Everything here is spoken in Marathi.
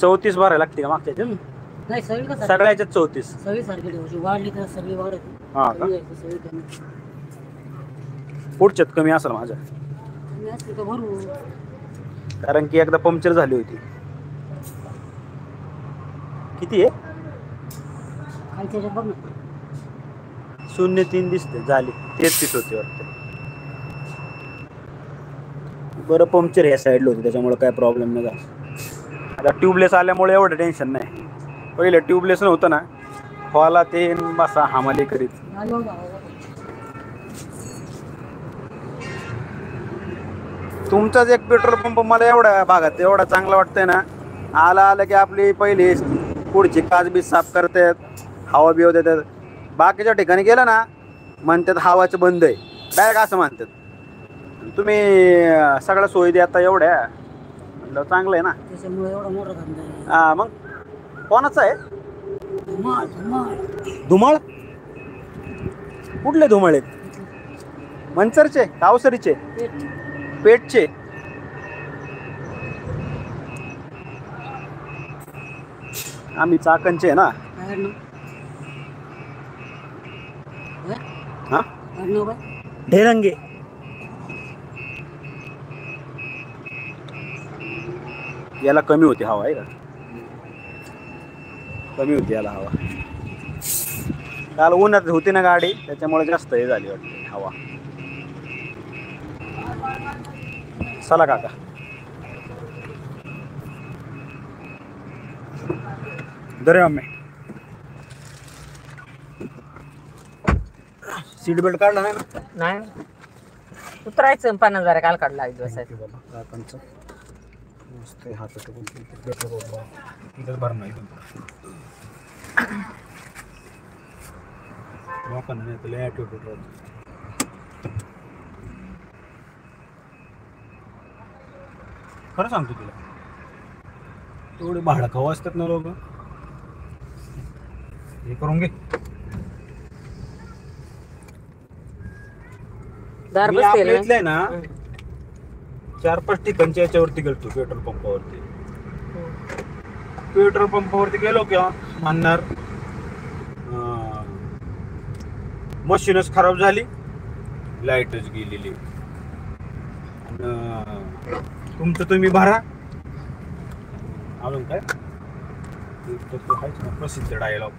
34 भरायला लागते का मागच्या ह्याच्यात? नाही सगळी का सगळ्याच्यात 34. सगळी सारखी ठेवायची, वाढली तर सगळी वाढत. हा का? सगळी कमी पुढच्यात कमी असेल माझ्या, कमी असली तर भरू. कारण की एकदा पंक्चर झाली होती. किती आहे? खालच्या ह्याच्यात बघ ना. 03 दिसते, झाली 33 होती वाटते. बरं पंक्चर ह्या साईडला होती त्याच्यामुळे काय प्रॉब्लेम नाही झाला. आता ट्यूबलेस आल्यामुळे एवढं टेन्शन नाही. पहिले ट्यूबलेस नव्हतं ना, हॉला ते बसा हमाली करीत. तुमचाच एक पेट्रोल पंप मला एवढ्या भागात एवढा चांगला वाटतंय ना. आलं की आपली पहिली पुढची काचबीज साफ करतात, हवा बिव देतात. बाकीच्या ठिकाणी गेलं ना म्हणतात हवाचं बंद आहे, डायरेक्ट असं म्हणतात. तुम्ही सगळ्या सोयी देता एवढ्या, म्हटलं चांगलं आहे ना. त्याच्यामुळे एवढा मोठा धंदा आहे. हा मग कोणाचा आहे? धुमाळ धुमाळ धुमाळ? कुठले धुमाळ आहेत? मनसरचे का अवसरीचे? पेठचे? आम्ही चाकणचे आहे ना. हा ढेरंगे. याला कमी होती हवा आहे का? कमी होती याला हवा. काल उन्हात होती ना गाडी, त्याच्यामुळे जास्त हे झाली वाटते हवा. चला काका. दरे मम्मी सीट बेल्ट काढला नाही ना? नाही उतरायचं 50,000 काल काढला दिवस मस्त हात भर नाही लोकांना तुला ॲटिट्यूड राहतो. खरं सांगतो तुला, एवढे भाडं खाऊ असतात ना लोक. हे करून घे. इथले ना 4-5 ठिकाणच्या याच्यावरती गेलतो पेट्रोल पंपावरती. पेट्रोल पंपावरती गेलो किंवा म्हणणार मशीनच खराब झाली, लाईटच गेलेली, तुमचं तुम्ही भरा. अजून काय प्रसिद्ध डायलॉग.